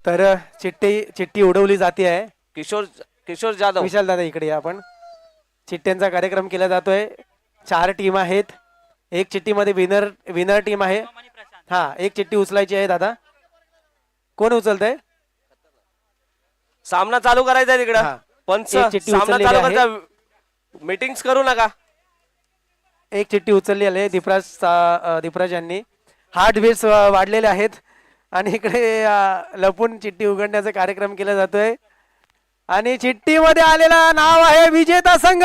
तर चिठ्ठी उडवली जाते आहे. किशोर जाधव. विशाल दादा इकडे या आपण. चिठ्ठ्यांचा कार्यक्रम केला जातोय. 4 टीम आहेत. एक चिठ्ठीमध्ये विनर टीम आहे. हा, एक चिठ्ठी उचलायची आहे दादा. कोण उचलतंय? सामना चालू करायचा आहे तिकडं. पंच एक चिठ्ठी सामना उचललेली चालू आहे. करायचा. मीटिंग्स करू नका. एक चिठ्ठी उचलली आहे दीपराज यांनी. हार्ट बीट्स वाढलेले आहेत आणि इकडे लपून चिठ्ठी उघडण्याचा कार्यक्रम केला जातोय. आणि चिठ्ठीमध्ये आलेला नाव आहे विजेता संघ.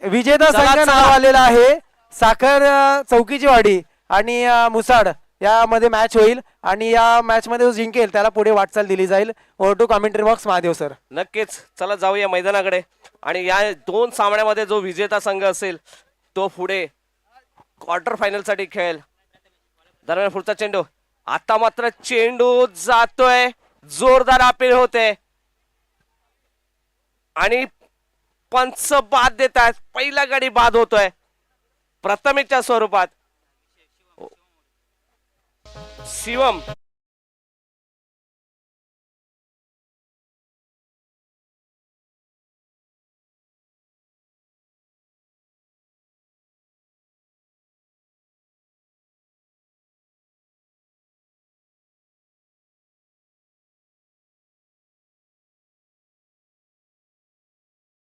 विजेता संघ नाव आलेला आहे. साखर चौकीची वाडी आणि मुसाड यामध्ये मॅच होईल आणि या मॅच मध्ये जो जिंकेल त्याला पुढे वाटचाल दिली जाईल. Over to commentary box Mahadev sir. नक्कीच. चला जाऊया मैदानाकडे. आणि या 2 सामन्यामध्ये जो विजेता संघ असेल तो पुढे क्वार्टर फायनल साठी खेळेल. दरम्यान पुढचा चेंडू. आता मात्र चेंडू जातोय. जोरदार अपील होते आणि पंच बाद देत आहेत. पहिला गडी बाद होतोय प्रथमेशच्या स्वरूपात. शिवम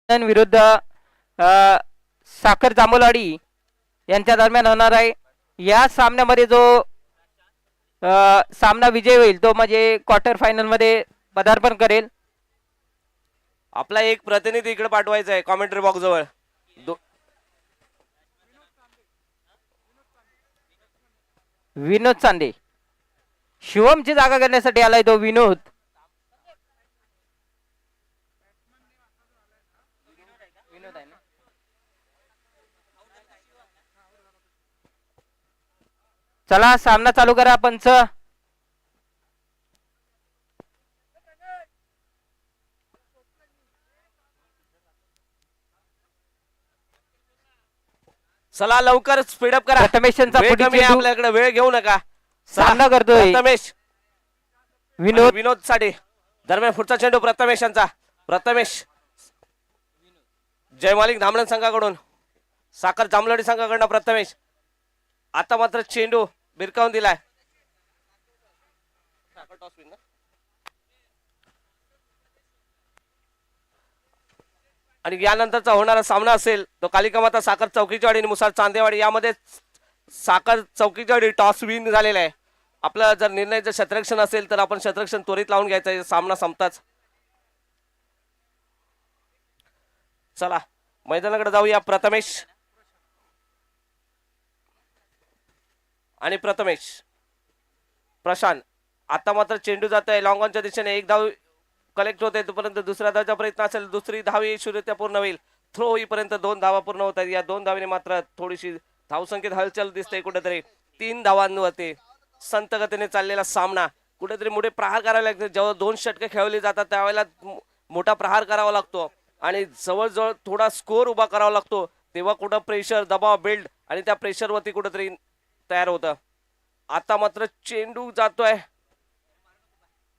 विरुद्ध साखर जांभूलवाडी यांच्या दरम्यान होणार आहे. या सामन्यामध्ये जो सामना विजय होईल तो म्हणजे क्वार्टर फायनल मध्ये पदार्पण करेल. आपला एक प्रतिनिधी इकडे पाठवायचा आहे कॉमेंट्री बॉक्स जवळ. विनोद चांदे शिवमची जागा करण्यासाठी आलाय तो विनोद. चला सामना चालू करा पंच. चला लवकर स्पीडअप करा. प्रथमेशांचा वेळ कमी आहे आपल्याकडे. वेळ घेऊ नका. सामना करतोय प्रथमेश विनोद. विनोद साठी. दरम्यान पुढचा चेंडू प्रथमेशांचा. प्रथमेश जयमालिक धामणन संघाकडून साखर जांभलवाडी संघाकडून प्रथमेश. आता मात्र चेंडू बिरकावून दिलाय. आणि यानंतरचा होणारा सामना असेल तो कालिका माता साखर चौकीचीवाडी आणि मुसार चांदेवाडी. यामध्ये साखर चौकीचीवाडी टॉस विन झालेला आहे. आपला जर निर्णय जर शतरक्षण असेल तर आपण शतरक्षण त्वरित लावून घ्यायचं. सामना संपताच. चला मैदानाकडे जाऊया. प्रथमेश आणि प्रशांत. आता मात्र चेंडू जात आहे लॉंग ऑनच्या दिशेने. एक धाव कलेक्ट होते तोपर्यंत दुसऱ्या धावचा प्रयत्न असेल. दुसरी धाव यशस्वीरित्या पूर्ण होईल. थ्रो होईपर्यंत 2 धावा पूर्ण होत आहेत. या 2 धावीने मात्र थोडीशी धावसंख्येत हलचल दिसते कुठेतरी. 3 धावांवरती संत गतीने चाललेला सामना. कुठेतरी मोठे प्रहार करावे लागते. जेव्हा 2 षटके खेळवली जातात त्यावेळेला मोठा प्रहार करावा लागतो आणि जवळजवळ थोडा स्कोर उभा करावा लागतो. तेव्हा कुठं प्रेशर दबाव बिल्ड आणि त्या प्रेशरवरती कुठेतरी तयार होतं. आता मात्र चेंडू जातोय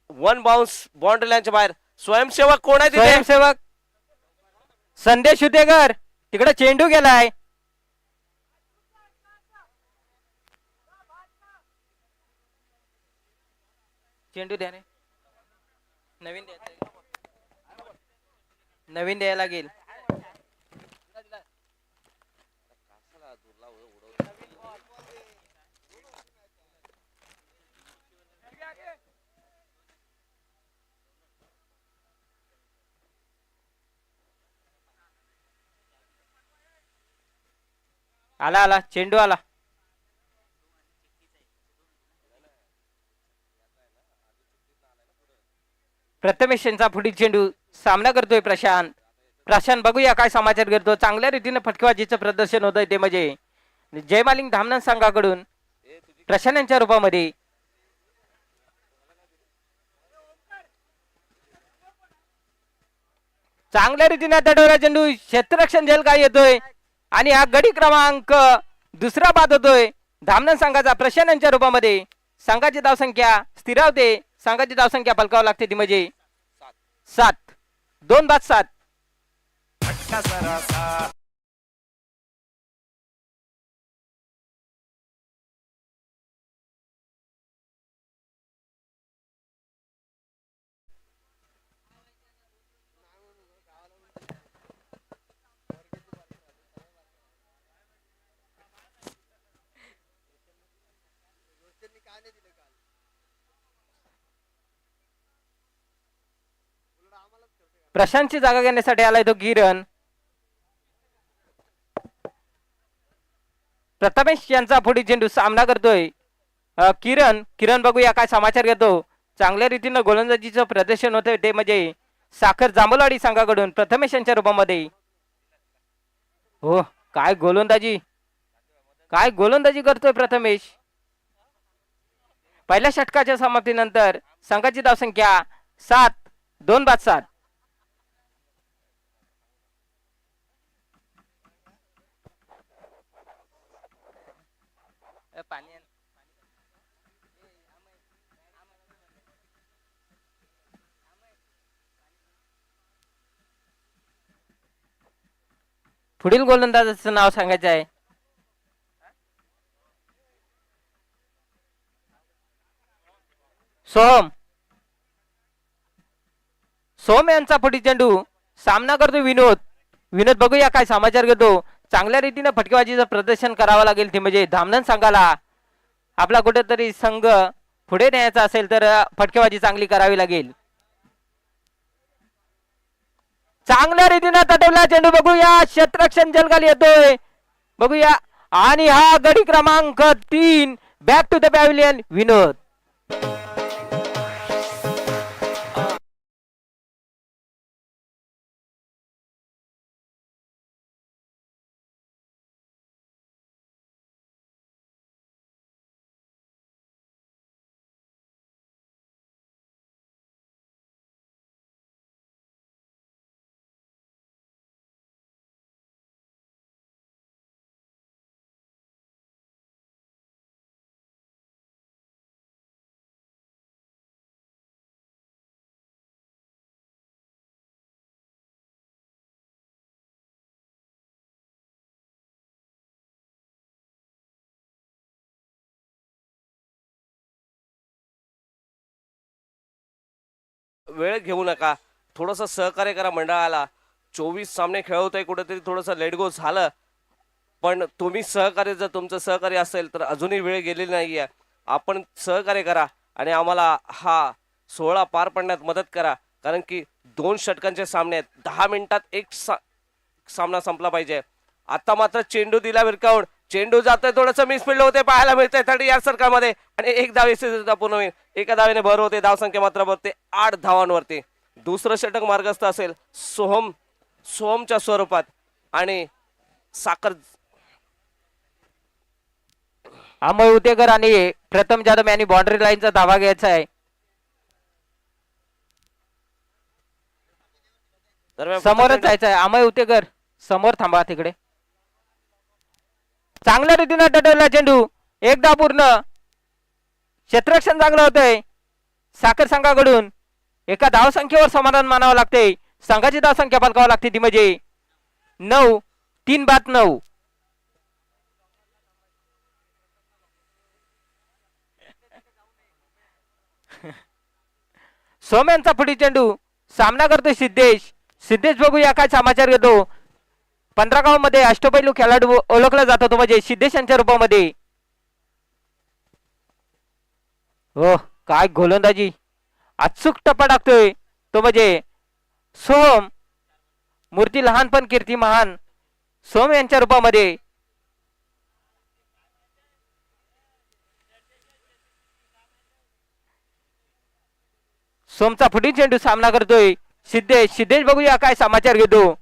1 बाउन्स बाउंड्री लाईनच्या बाहेर. स्वयंसेवक कोण आहे तिथे? स्वयंसेवक संदेश हुतेकर. तिकडे चेंडू गेलाय. चेंडू द्या रे. नवीन द्यायला लागेल. आला चेंडू आला. प्रथमेश यांचा पुढील चेंडू. सामना करतोय प्रशांत बघूया काय समाचार करतो. चांगल्या रीतीने फटकेबाजीचं प्रदर्शन होतंय ते म्हणजे जयमालिक धामणन संघाकडून प्रशांत यांच्या रूपामध्ये. चांगल्या रीतीने तटवला चेंडू. क्षेत्ररक्षण झेल काय येतोय आणि हा गडी क्रमांक 2 बाद होतोय धामणन संघाचा प्रशांत यांच्या रूपामध्ये. संघाची धावसंख्या स्थिरावते संघाची धावसंख्या फलकावं लागते ती म्हणजे 7. 2-7. प्रशांतची जागा घेण्यासाठी आलाय तो किरण. प्रथमेश यांचा पुढील चेंडू सामना करतोय किरण बघूया काय समाचार घेतो. चांगल्या रीतीनं गोलंदाजीचं प्रदर्शन होतंय ते म्हणजे साखर जांभूलवाडी संघाकडून प्रथमेश यांच्या रूपामध्ये. हो, काय गोलंदाजी करतोय प्रथमेश. पहिल्या षटकाच्या समाप्तीनंतर संघाची धावसंख्या 7. 2-7. पुढील गोलंदाजाचं नाव सांगायचं आहे. सोहम यांचा पुढील चेंडू सामना करतो विनोद बघूया काय समाचार घेतो. चांगल्या रीतीने फटकेबाजीचं प्रदर्शन करावं लागेल ते म्हणजे धामणन संघाला. आपला कुठेतरी संघ पुढे न्यायचा असेल तर फटकेबाजी चांगली करावी लागेल. चांगल्या रीतीने तटवला चेंडू बघूया क्षेत्ररक्षण जलगाली येतोय बघूया आणि हा गडी क्रमांक 3 बॅक टू द पॅव्हिलियन विनोद. वेळ घेऊ नका, थोडंसं सहकार्य करा मंडळाला. 24 सामने खेळवतोय, कुठेतरी थोडंसं लेट गो झालं, पण तुम्ही सहकार्य, जर तुमचं सहकार्य असेल तर अजूनही वेळ गेलेली नाहीये. आपण सहकार्य करा आणि आम्हाला हा 16 पार पाडण्यात मदत करा, कारण की 2 षटकांचे सामने आहेत. 10 मिनिटात एक सामना संपला पाहिजे. आता मात्र चेंडू दिला विरकावून, चेंडू जातोय, थोडंसं मिसफिल्ड होते पाहायला मिळतंय 30 या सर्कलमध्ये आणि एक धाव यशस्वी पूर्ण होईल. एका धावेने भर होते, धावसंख्या मात्र भरते 8 धावांवरती. दुसरं षटक मार्गस्थ असेल सोहमच्या स्वरूपात आणि साखर अमोल उतेकर आणि प्रथम जाधव यांनी बाउंड्री लाईनचा धावा घ्यायचा आहे. समोरच जायचं आहे. अमोल उतेकर समोर थांबा तिकडे. चांगल्या रीतीने टटवला चेंडू, एकदा पूर्ण. क्षेत्ररक्षण चांगलं होतंय साखर संघाकडून. एका धावसंख्येवर समाधान मानावं लागते. संघाची धावसंख्या फलकावं लागते ती म्हणजे 9. 3-9. सोम्यांचा पुढील चेंडू सामना करतोय सिद्धेश बघूया काय समाचार घेतो. 15 गावामध्ये अष्टपैलू खेळाडू ओळखला जातो तो म्हणजे सिद्धेश यांच्या रूपामध्ये. हो, काय गोलंदाजी, अचूक टप्पा टाकतोय तो म्हणजे सोहम. मूर्ती लहान पण कीर्ती महान. सोहम यांच्या रूपामध्ये. सोमचा पुढील चेंडू सामना करतोय सिद्धेश बघूया काय समाचार घेतो.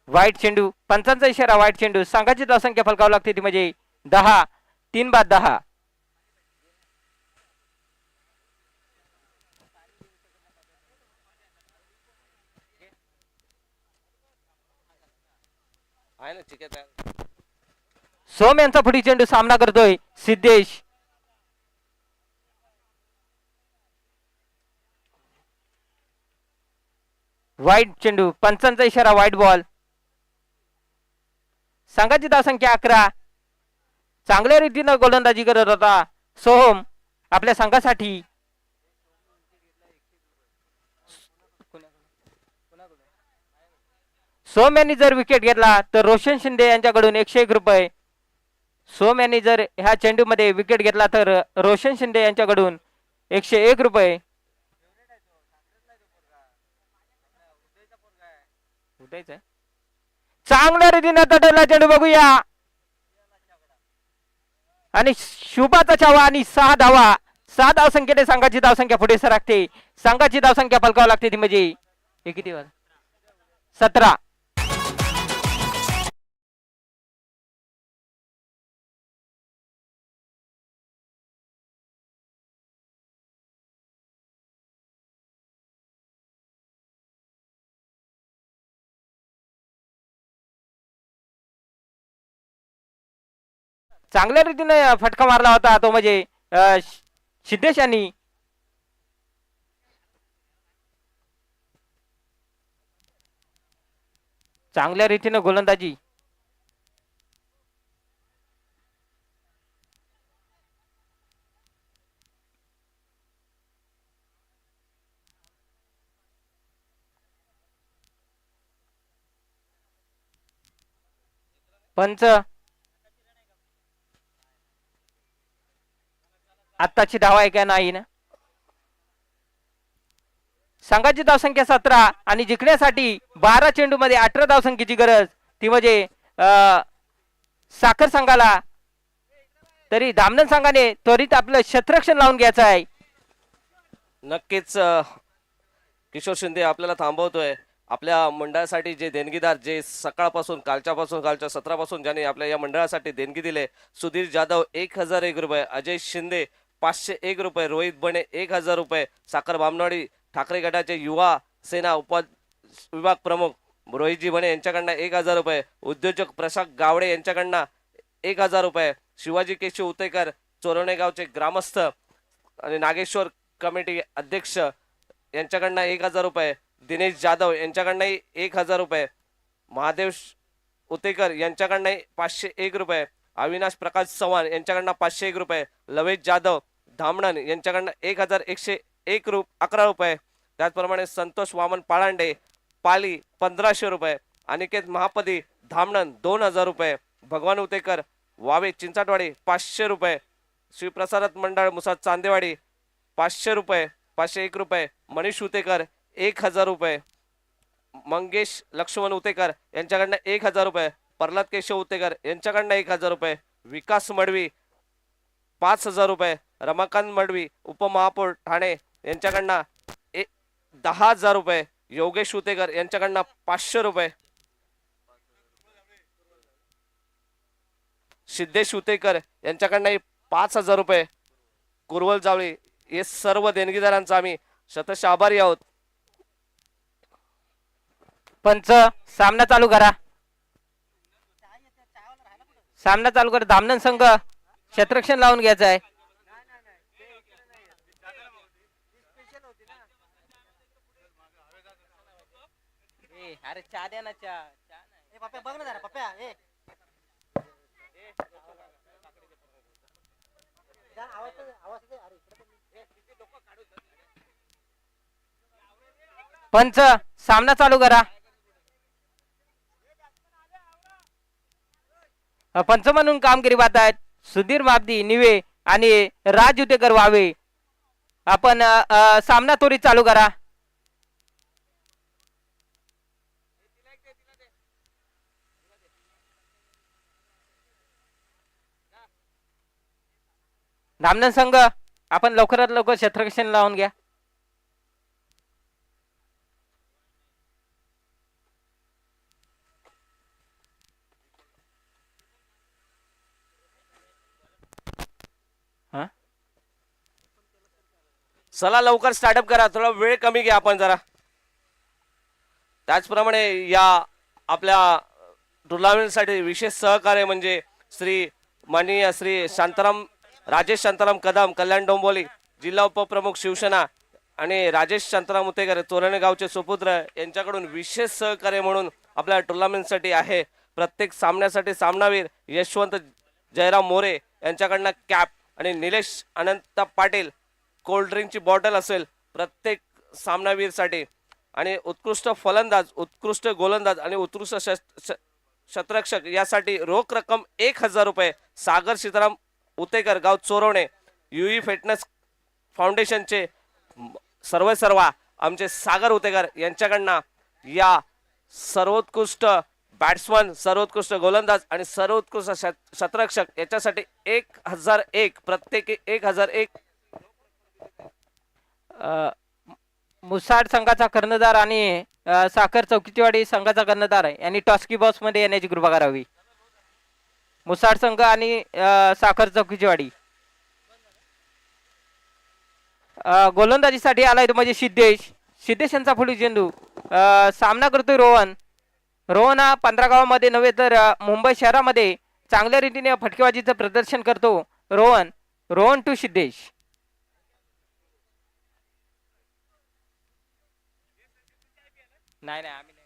वाईट चेंडू, पंचांचा इशारा, वाईट चेंडू. संघाची धावसंख्या फलकावं लागते ती म्हणजे 10. 3-10. आहे ना, ठीक आहे. सोम यांचा पुढील चेंडू सामना करतोय सिद्धेश. वाईट चेंडू, पंचांचा इशारा, वाईट बॉल. संघाची धावसंख्या 11. चांगल्या रीतीनं गोलंदाजी करत होता सोहम आपल्या संघासाठी. सोम यांनी जर विकेट घेतला तर रोशन शिंदे यांच्याकडून 101 रुपये. सोम यांनी जर ह्या चेंडू मध्ये विकेट घेतला तर रोशन शिंदे यांच्याकडून 101 रुपये. चांगल्या रीतीने तटला चेंडू, बघूया. आणि शुभाचा चावा आणि 6 धावा. 6 धावसंख्येने संघाची धावसंख्या पुढे सरकते. संघाची धावसंख्या पलकावं लागते ती म्हणजे हे किती 17. चांगल्या रीतीने फटका मारला होता तो म्हणजे सिद्धेश यांनी. चांगल्या रीतीने गोलंदाजी. पंच आत्ताची धावा आहे का नाही ना. संघाची धावसंख्या 17 आणि जिंकण्यासाठी 12 चेंडू मध्ये 18 धावसंख्येची गरज ती म्हणजे साखर संघाला. तरी धामणन संघाने त्वरित आपलं शतरक्षण लावून घ्यायचं आहे. नक्कीच किशोर शिंदे आपल्याला थांबवतोय. आपल्या मंडळासाठी जे देणगीदार, जे कालच्या सत्रापासून ज्यांनी आपल्या या मंडळासाठी देणगी दिले, सुधीर जाधव 1001 रुपये, अजय शिंदे 501 रुपये, रोहित बने 1000 रुपये, साखर बामनवाडी ठाकरे गटाचे युवा सेना विभाग प्रमुख रोहितजी बने यांच्याकडनं 1000 रुपये, उद्योजक प्रशांत गावडे यांच्याकडनं 1000 रुपये, शिवाजी केशव उतेकर चोरवणे गावचे ग्रामस्थ आणि नागेश्वर कमिटी अध्यक्ष यांच्याकडनं 1000 रुपये, दिनेश जाधव यांच्याकडनंही 1000 रुपये, महादेव उतेकर यांच्याकडनं 501 रुपये, अविनाश प्रकाश चव्हाण यांच्याकडनं 501 रुपये, लवेश जाधव धामणन यांच्याकडनं 1101 रुपये. त्याचप्रमाणे संतोष वामन पाळांडे पाली 1500 रुपये, अनिकेत महापदी धामणन 2000 रुपये, भगवान उतेकर वावे चिंचाटवाडी 500 रुपये, श्रीप्रसारत मंडळ मुसाद चांदेवाडी 500 रुपये, 501 रुपये, मनीष उतेकर 1000 रुपये, मंगेश लक्ष्मण उतेकर यांच्याकडनं 1000 रुपये, प्रल्हाद केशव उतेकर यांच्याकडनं 1000 रुपये, विकास मडवी 5000 रुपये, रमाकांत मडवी उपमहापौर ठाणे यांच्याकडनं 10,000 रुपये, योगेश उतेकर यांच्याकडनं 500 रुपये, सिद्धेश उतेकर यांच्याकडनं 5000 रुपये, कुरवल जावळी. हे सर्व देणगीदारांचा आम्ही शतशः आभारी आहोत. पंच सामना चालू करा. सामना चालू कर. धामणन संघ क्षेत्ररक्षण लावून घ्यायचं आहे. अरे चहा द्या ना, चहा पप्प्या बघ ना जरा पप्प्या. पंच सामना चालू करा. पंच म्हणून कामगिरी पाहत आहेत सुधीर माबदी निवे आणि राज उतेकर वावे. आपण सामना त्वरित चालू करा. धामणन संघ आपण लवकरात लवकर क्षेत्ररक्षण लावून घ्या. चला लवकर स्टार्टअप करा, थोडा वेळ कमी घ्या आपण जरा. त्याचप्रमाणे या आपल्या टुर्नामेंटसाठी विशेष सहकार्य म्हणजे श्री माननीय श्री शांताराम राजेश शांताराम कदम कल्याण डोंबोली जिल्हा उपप्रमुख शिवसेना आणि राजेश शांताराम उतेकर तोरणे गावचे सुपुत्र यांच्याकडून विशेष सहकार्य म्हणून आपल्या टुर्नामेंटसाठी आहे. प्रत्येक सामन्यासाठी सामनावीर यशवंत जयराम मोरे यांच्याकडनं कॅप आणि निलेश अनंत पाटील कोल्ड ड्रिंकची बॉटल असेल प्रत्येक सामनावीरसाठी. आणि उत्कृष्ट फलंदाज, उत्कृष्ट गोलंदाज आणि उत्कृष्ट शतरक्षक यासाठी रोख रक्कम 1000 रुपये सागर सीताराम उतेकर गाव चोरवणे युई फिटनेस फाउंडेशनचे सर्वा आमचे सागर उतेकर यांच्याकडनं या सर्वोत्कृष्ट बॅट्समन, सर्वोत्कृष्ट गोलंदाज आणि सर्वोत्कृष्ट शतरक्षक याच्यासाठी 1001 प्रत्येकी 1001 मुसाड संघाचा कर्णधार आणि साखर चौकीचीवाडी संघाचा कर्णधार यांनी टॉस्की बॉक्स मध्ये येण्याची कृपा करावी. मुसाड संघ आणि साखर चौकीचीवाडी. गोलंदाजीसाठी आलाय तो म्हणजे सिद्धेश यांचा पुढील चेंडू. सामना करतोय रोहन. रोहन हा 15 गावामध्ये नव्हे तर मुंबई शहरामध्ये चांगल्या रीतीने फटकेबाजीचं प्रदर्शन करतो. रोहन टू सिद्धेश. नाही आम्ही नाही.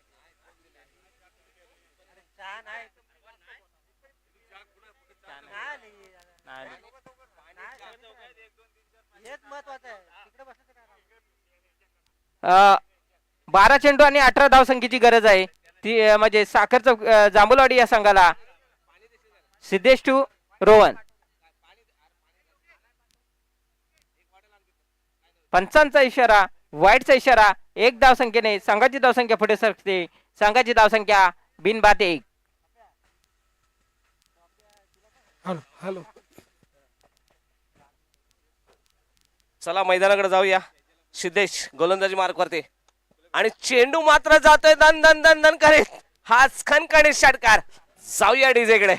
12 चेंडू आणि 18 धावसंख्येची गरज आहे ती म्हणजे साखर चौक जांभूलवाडी या संघाला. सिद्धेश टू रोहन. पंचांचा इशारा, वाईटचा इशारा. 1 धावसंख्येने संघाची धावसंख्या पुढे सरकते. संघाची धावसंख्या बिनबाद 1. हॅलो चला मैदानाकडे जाऊया. सिद्धेश गोलंदाजी मार्क करते आणि चेंडू मात्र जातोय दन दन दन दन करीत. हाच खणखणीत षटकार. जाऊया डीजेकडे.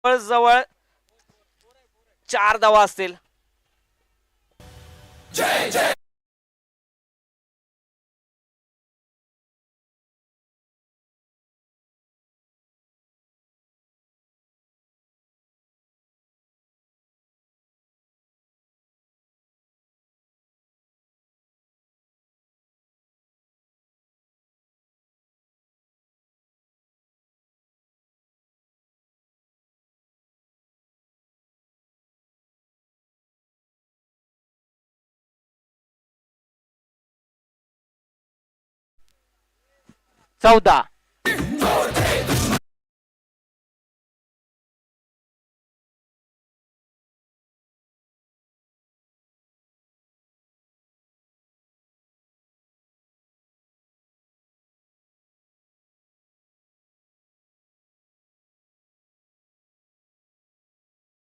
जवळ 4 धावा असतील. चौदा.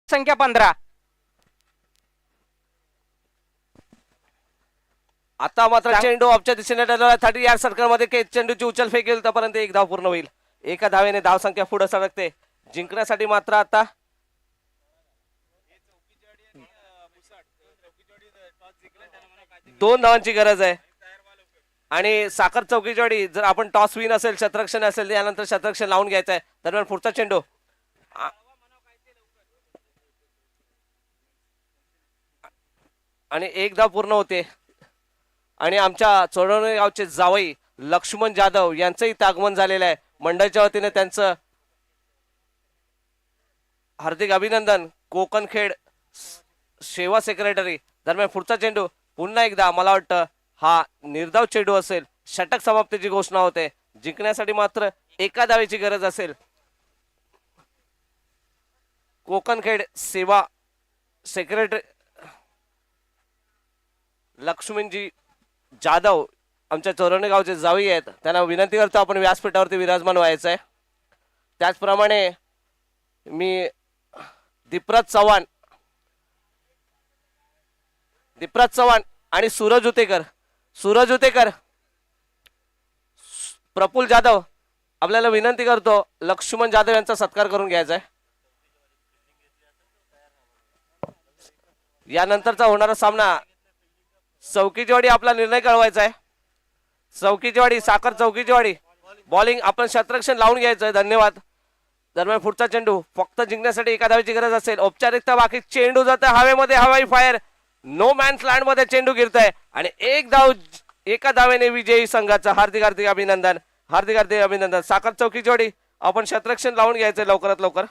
संख्या 15. आता मात्र चेंडू ऑफच्या दिशेने 30 यार्ड सर्कल मध्ये चेंडूची उचल फेक येईल तोपर्यंत 1 धाव पूर्ण होईल. एका धावेने धावसंख्या पुढे सरकते. जिंकण्यासाठी मात्र आता 2 धावांची गरज आहे. आणि साखर चौकीचवाडी जर आपण टॉस विन असेल, शतरक्षण असेल त्यानंतर शतरक्षण लावून घ्यायचं आहे. दरम्यान पुढचा चेंडू आणि 1 धाव पूर्ण होते. आणि आमच्या चोरवणे गावचे जावई लक्ष्मण जाधव यांचंही आगमन झालेलं आहे. मंडळाच्या वतीने त्यांचं हार्दिक अभिनंदन. कोकणखेड सेवा सेक्रेटरी. दरम्यान पुढचा चेंडू पुन्हा एकदा मला वाटतं हा निर्धाव चेंडू असेल. षटक समाप्तीची घोषणा होते. जिंकण्यासाठी मात्र 1 धावेची गरज असेल. कोकणखेड सेवा सेक्रेटरी लक्ष्मणजी जाधव आमच्या चोरवणे गावचे जावी आहेत त्यांना विनंती करतो आपण व्यासपीठावरती विराजमान व्हायचं आहे. त्याचप्रमाणे मी दीपराज चव्हाण आणि सूरज उतेकर प्रफुल्ल जाधव आपल्याला विनंती करतो लक्ष्मण जाधव यांचा सत्कार करून घ्यायचा आहे. यानंतरचा होणारा सामना चौकीचीवाडी आपला निर्णय कळवायचा आहे. साखर चौकीचीवाडी बॉलिंग आपण शतरक्षण लावून घ्यायचं आहे. धन्यवाद. दरम्यान पुढचा चेंडू फक्त जिंकण्यासाठी एका धावेची गरज असेल. औपचारिकता बाकी चेंडू जात हवेमध्ये हवाई फायर नो मॅन्स लँड मध्ये चेंडू गिरतोय आणि एका धावेने विजयी संघाचा हार्दिक अभिनंदन. साखर चौकीचीवाडी आपण शतरक्षण लावून घ्यायचंय लवकरात लवकर.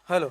हॅलो.